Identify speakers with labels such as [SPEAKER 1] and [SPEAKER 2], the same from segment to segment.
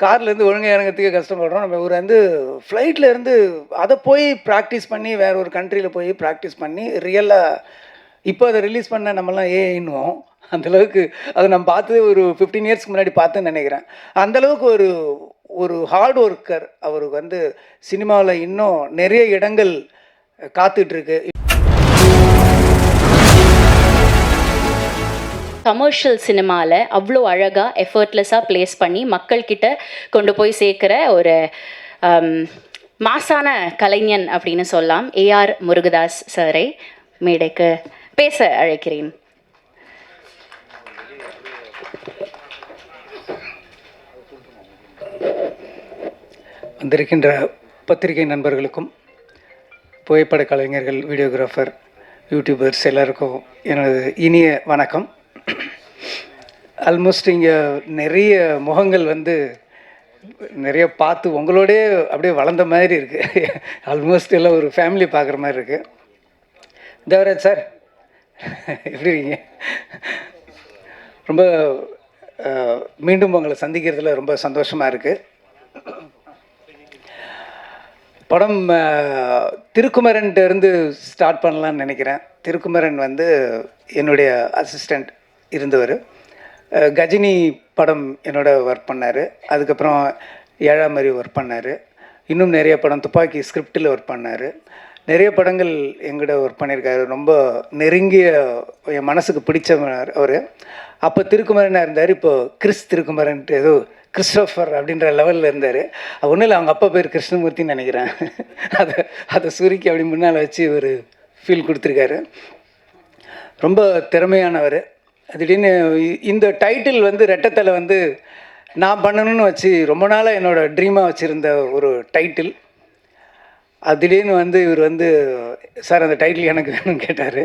[SPEAKER 1] கார்லேருந்து ஒழுங்காக இறங்கிறதுக்கே கஷ்டப்படுறோம். நம்ம ஒரு வந்து ஃப்ளைட்டில் இருந்து அதை போய் ப்ராக்டிஸ் பண்ணி வேற ஒரு கண்ட்ரியில் போய் ப்ராக்டிஸ் பண்ணி ரியலாக இப்போ அதை ரிலீஸ் பண்ண நம்மலாம் ஏஐன்னுவோம். அந்தளவுக்கு அதை நம்ம பார்த்தது ஒரு 15 இயர்ஸ்க்கு முன்னாடி பார்த்தேன்னு நினைக்கிறேன். அந்தளவுக்கு ஒரு ஒரு ஹார்ட் ஒர்க்கர். அவருக்கு வந்து சினிமாவில் இன்னும் நிறைய இடங்கள் காத்துட்ருக்கு.
[SPEAKER 2] கமர்ஷியல் சினிமாவில் அவ்வளோ அழகாக எஃபர்ட்லெஸ்ஸாக ப்ளேஸ் பண்ணி மக்கள்கிட்ட கொண்டு போய் சேர்க்குற ஒரு மாசான கலைஞன் அப்படின்னு சொல்லலாம். ஏஆர் முருகதாஸ் சாரை மேடைக்கு பேச அழைக்கிறேன்.
[SPEAKER 1] வந்திருக்கின்ற பத்திரிகை நண்பர்களுக்கும், புகைப்பட கலைஞர்கள், வீடியோகிராஃபர், யூடியூபர்ஸ் எல்லாருக்கும் எனது இனிய வணக்கம். ஆல்மோஸ்ட் இங்கே நிறைய முகங்கள் வந்து நிறைய பார்த்து உங்களோடே அப்படியே வளர்ந்த மாதிரி இருக்குது. ஆல்மோஸ்ட் எல்லாம் ஒரு ஃபேமிலி பார்க்குற மாதிரி இருக்குது. தேவராஜ் சார் எப்படி இருக்கீங்க? ரொம்ப மீண்டும் உங்களை சந்திக்கிறதுல ரொம்ப சந்தோஷமாக இருக்குது. படம் திருக்குமரன்ட்டு இருந்து ஸ்டார்ட் பண்ணலான்னு நினைக்கிறேன். திருக்குமரன் வந்து என்னுடைய அசிஸ்டண்ட் இருந்தவர். கஜினி படம் என்னோட ஒர்க் பண்ணார். அதுக்கப்புறம் ஏழாமரி ஒர்க் பண்ணார். இன்னும் நிறைய படம் துப்பாக்கி ஸ்கிரிப்டில் ஒர்க் பண்ணார். நிறைய படங்கள் எங்கிட்ட ஒர்க் பண்ணியிருக்காரு. ரொம்ப நெருங்கிய என் மனசுக்கு பிடிச்சவர் அவர். அப்போ திருக்குமரனாக இருந்தார். இப்போது திருக்குமரன்ட்டு ஏதோ கிறிஸ்டோஃபர் அப்படின்ற லெவலில் இருந்தார். ஒன்றும் இல்லை, அவங்க அப்பா பேர் கிருஷ்ணமூர்த்தின்னு நினைக்கிறேன். அதை சுருக்கி அப்படி முன்னால் வச்சு ஒரு ஃபீல் கொடுத்துருக்காரு. ரொம்ப திறமையானவர். திடீர்னு இந்த டைட்டில் வந்து ரெட்டத்தலை வந்து நான் பண்ணணும்னு வச்சு ரொம்ப நாளாக என்னோடய ட்ரீமாக வச்சுருந்த ஒரு டைட்டில். அது திடீர்னு வந்து இவர் வந்து சார் அந்த டைட்டில் எனக்கு வேணும்னு கேட்டார்.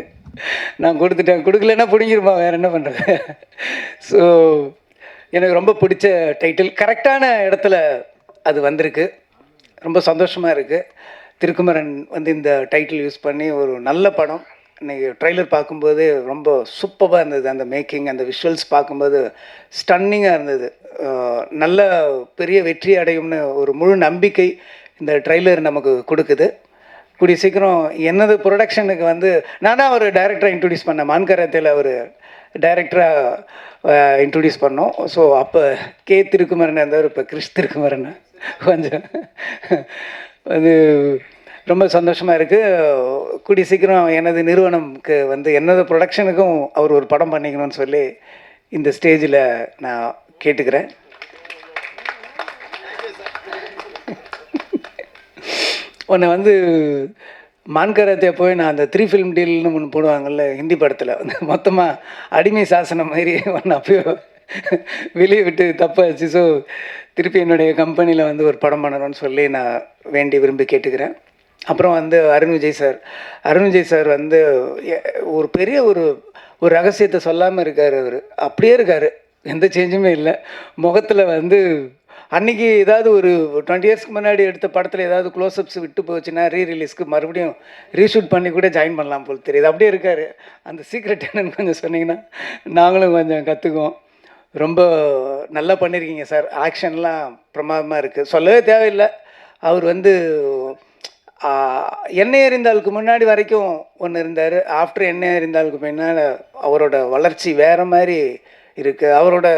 [SPEAKER 1] நான் கொடுத்துட்டேன். கொடுக்கலன்னா பிடிங்கிருமா, வேறு என்ன பண்ணுறது. ஸோ எனக்கு ரொம்ப பிடிச்ச டைட்டில், கரெக்டான இடத்துல அது வந்திருக்கு. ரொம்ப சந்தோஷமாக இருக்குது. திருக்குமரன் வந்து இந்த டைட்டில் யூஸ் பண்ணி ஒரு நல்ல படம். இன்றைக்கி ட்ரெய்லர் பார்க்கும்போது ரொம்ப சூப்பராக இருந்தது. அந்த மேக்கிங், அந்த விஷுவல்ஸ் பார்க்கும்போது ஸ்டன்னிங்காக இருந்தது. நல்ல பெரிய வெற்றி அடையும்னு ஒரு முழு நம்பிக்கை இந்த ட்ரெய்லர் நமக்கு கொடுக்குது. கூடிய சீக்கிரம் என்னது ப்ரொடக்ஷனுக்கு வந்து நான் தான் ஒரு டைரக்டராக இன்ட்ரடியூஸ் பண்ணேன். மான்கராத்தில் ஒரு டைரக்டராக இன்ட்ரடியூஸ் பண்ணோம். ஸோ அப்போ திருக்குமரன் இருந்தவர், இப்போ திருக்குமரன். கொஞ்சம் அது ரொம்ப சந்தோஷமாக இருக்குது. கூடிய சீக்கிரம் எனது நிறுவனம்க்கு வந்து என்னது ப்ரொடக்ஷனுக்கும் அவர் ஒரு படம் பண்ணிக்கணும்னு சொல்லி இந்த ஸ்டேஜில் நான் கேட்டுக்கிறேன். ஒன்று வந்து மான்கராத்தே போய் நான் அந்த 3 ஃபிலிம் டீல்னு ஒன்று போடுவாங்கள்ல ஹிந்தி படத்தில், வந்து மொத்தமாக அடிமை சாசனம் மாதிரி ஒன்று அப்பயோ வெளியே விட்டு தப்பாச்சு. ஸோ திருப்பி என்னுடைய கம்பெனியில் வந்து ஒரு படம் பண்ணணும்னு சொல்லி நான் வேண்டி விரும்பி கேட்டுக்கிறேன். அப்புறம் வந்து அருண் விஜய் சார் வந்து ஒரு பெரிய ஒரு ரகசியத்தை சொல்லாமல் இருக்கார். அவர் அப்படியே இருக்கார், எந்த சேஞ்சுமே இல்லை முகத்தில். வந்து அன்றைக்கி ஏதாவது ஒரு 20 இயர்ஸ்க்கு முன்னாடி எடுத்த படத்தில் ஏதாவது க்ளோஸ்அப்ஸ் விட்டு போச்சுன்னா ரீரிலீஸ்க்கு மறுபடியும் ரீஷூட் பண்ணி கூட ஜாயின் பண்ணலாம் போல் தெரியுது. அப்படியே இருக்கார். அந்த சீக்ரெட் என்னன்னு கொஞ்சம் சொன்னிங்கன்னா நாங்களும் கொஞ்சம் கற்றுக்குவோம். ரொம்ப நல்லா பண்ணியிருக்கீங்க சார். ஆக்ஷன்லாம் பிரமாதமாக இருக்குது, சொல்லவே தேவையில்லை. அவர் வந்து எண்ணெய் எறிந்தாளுக்கு முன்னாடி வரைக்கும் ஒன்று இருந்தார். ஆஃப்டர் எண்ணெய் எறிந்தாளுக்கு பின்னால் அவரோட வளர்ச்சி வேறு மாதிரி இருக்குது. அவரோட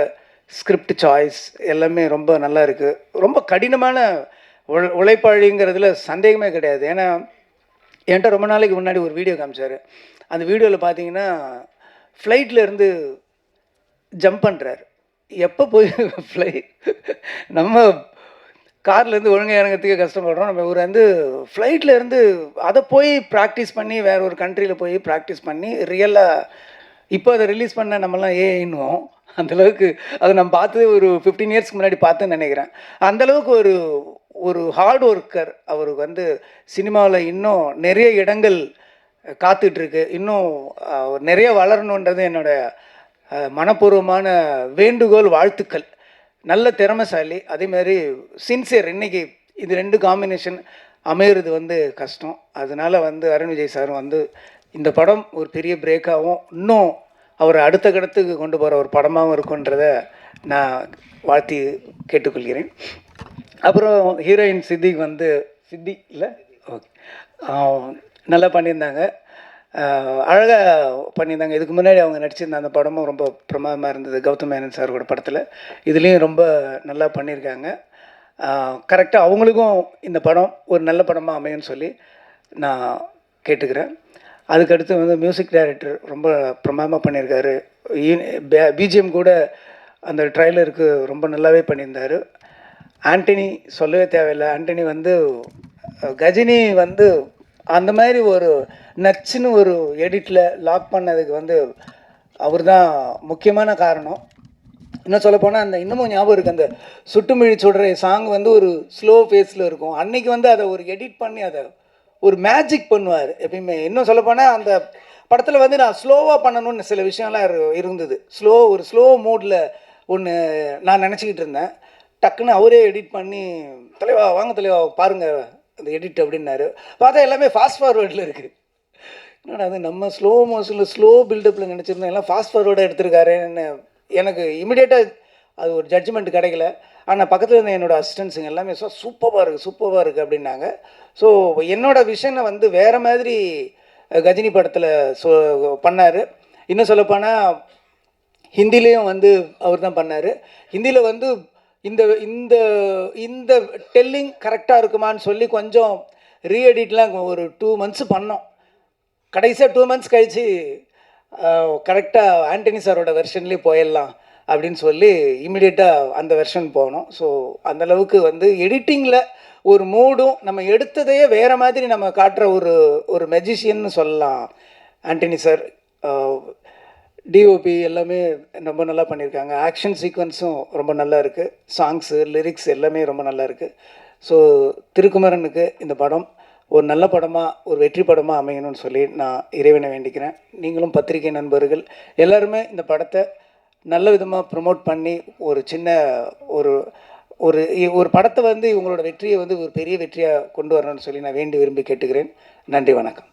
[SPEAKER 1] ஸ்கிரிப்ட் சாய்ஸ் எல்லாமே ரொம்ப நல்லா இருக்குது. ரொம்ப கடினமான உழைப்பாளிங்கிறதுல சந்தேகமே கிடையாது. ஏன்னா என்கிட்ட ரொம்ப நாளைக்கு முன்னாடி ஒரு வீடியோ காமிச்சார். அந்த வீடியோவில் பார்த்தீங்கன்னா ஃப்ளைட்டில் இருந்து ஜம்ப் பண்ணுறாரு. எப்போ போய் நம்ம கார்லேருந்து ஒழுங்காக இறங்கிறதுக்கே கஷ்டப்படுறோம். நம்ம ஒரு வந்து ஃப்ளைட்டில் இருந்து அதை போய் ப்ராக்டிஸ் பண்ணி வேறு ஒரு கண்ட்ரியில் போய் ப்ராக்டிஸ் பண்ணி ரியலாக இப்போ அதை ரிலீஸ் பண்ண நம்மலாம் ஏஐன்னுவோம். அந்தளவுக்கு அதை நம்ம பார்த்தது ஒரு 15 இயர்ஸ்க்கு முன்னாடி பார்த்தேன்னு நினைக்கிறேன். அந்தளவுக்கு ஒரு ஒரு ஹார்ட் ஒர்க்கர். அவருக்கு வந்து சினிமாவில் இன்னும் நிறைய இடங்கள் காத்துட்ருக்கு. இன்னும் நிறைய வளரணுன்றது என்னோடய மனப்பூர்வமான வேண்டுகோள், வாழ்த்துக்கள். நல்ல திறமைசாலி, அதேமாதிரி சின்சியர். இன்றைக்கி இது 2 காம்பினேஷன் அமையிறது வந்து கஷ்டம். அதனால் வந்து அருண் விஜய் சார் வந்து இந்த படம் ஒரு பெரிய பிரேக்காகவும் இன்னும் அவர் அடுத்த கடத்துக்கு கொண்டு போகிற ஒரு படமாகவும் இருக்குன்றதை நான் வாழ்த்தி கேட்டுக்கொள்கிறேன். அப்புறம் ஹீரோயின் சித்திக்கு வந்து சித்தி இல்லை ஓகே நல்லா பண்ணியிருந்தாங்க. அழகாக பண்ணியிருந்தாங்க. இதுக்கு முன்னாடி அவங்க நடிச்சிருந்த அந்த படமும் ரொம்ப பிரமாதமாக இருந்தது, கௌதம் மேனன் சாரோட படத்தில். இதுலேயும் ரொம்ப நல்லா பண்ணியிருக்காங்க. கரெக்டாக அவங்களுக்கும் இந்த படம் ஒரு நல்ல படமாக அமையும்னு சொல்லி நான் கேட்டுக்கிறேன். அதுக்கடுத்து வந்து மியூசிக் டைரக்டர் ரொம்ப பிரமாதமாக பண்ணியிருக்காரு. பிஜிஎம் கூட அந்த ட்ரைலருக்கு ரொம்ப நல்லாவே பண்ணியிருந்தார். ஆண்டனி சொல்லவே தேவையில்லை. ஆண்டனி வந்து கஜினி வந்து அந்த மாதிரி ஒரு நச்சுன்னு ஒரு எடிட்டில் லாக் பண்ணதுக்கு வந்து அவர் தான் முக்கியமான காரணம். இன்னும் சொல்லப்போனால் அந்த இன்னமும் ஞாபகம் இருக்குது, அந்த சுட்டுமிழி சுடுற சாங் வந்து ஒரு ஸ்லோ ஃபேஸில் இருக்கும். அன்றைக்கி வந்து அதை ஒரு எடிட் பண்ணி அதை ஒரு மேஜிக் பண்ணுவார் எப்பயுமே. இன்னும் சொல்லப்போனால் அந்த படத்தில் வந்து நான் ஸ்லோவாக பண்ணணும்னு சில விஷயம்லாம் இருந்தது. ஒரு ஸ்லோ மூடில் ஒன்று நான் நினச்சிக்கிட்டு இருந்தேன். டக்குன்னு அவரே எடிட் பண்ணி, தலைவா வாங்க தலைவா பாருங்கள் அந்த எடிட் அப்படின்னாரு. பார்த்தா எல்லாமே ஃபாஸ்ட் ஃபார்வேர்டில் இருக்குது. என்னடா அது நம்ம ஸ்லோ மோஷனில் ஸ்லோ பில்டப்பில் நினச்சிருந்தோம், எல்லாம் ஃபாஸ்ட் ஃபார்வேர்டாக எடுத்திருக்காருன்னு எனக்கு இமிடியேட்டாக அது ஒரு ஜட்ஜ்மெண்ட் கிடைக்கல. ஆனால் பக்கத்தில் இருந்த என்னோடய அசிஸ்டன்ஸுங்க எல்லாமே சூப்பராக இருக்குது அப்படின்னாங்க. ஸோ என்னோடய விஷனை வந்து வேறு மாதிரி கஜினி படத்தில் பண்ணார். இன்னும் சொல்லப்போனால் ஹிந்திலேயும் வந்து அவர் தான் பண்ணார். ஹிந்தியில் வந்து இந்த இந்த இந்த டெல்லிங் கரெக்டாக இருக்குமான்னு சொல்லி கொஞ்சம் ரீஎடிட்லாம் ஒரு 2 months பண்ணோம். கடைசியாக 2 months கழித்து கரெக்டாக ஆண்டனி சாரோட வெர்ஷன்லேயே போயிடலாம் அப்படின்னு சொல்லி இமிடியேட்டாக அந்த வெர்ஷன் போனோம். ஸோ அந்தளவுக்கு வந்து எடிட்டிங்கில் ஒரு மூடும் நம்ம எடுத்ததையே வேறு மாதிரி நம்ம காட்டுற ஒரு மெஜிஷியன்னு சொல்லலாம் ஆண்டனி சார். டிஓபி எல்லாமே ரொம்ப நல்லா பண்ணியிருக்காங்க. ஆக்ஷன் சீக்வன்ஸும் ரொம்ப நல்லா இருக்குது. சாங்ஸு லிரிக்ஸ் எல்லாமே ரொம்ப நல்லா இருக்குது. ஸோ திருக்குமரனுக்கு இந்த படம் ஒரு நல்ல படமாக ஒரு வெற்றி படமாக அமையணும்னு சொல்லி நான் இறைவனை வேண்டிக்கிறேன். நீங்களும் பத்திரிகை நண்பர்கள் எல்லாருமே இந்த படத்தை நல்ல விதமாக ப்ரமோட் பண்ணி ஒரு சின்ன ஒரு ஒரு ஒரு படத்தை வந்து இவங்களோட வெற்றியை வந்து ஒரு பெரிய வெற்றியாக கொண்டு வரணும்னு சொல்லி நான் விரும்பி கேட்டுக்கிறேன். நன்றி, வணக்கம்.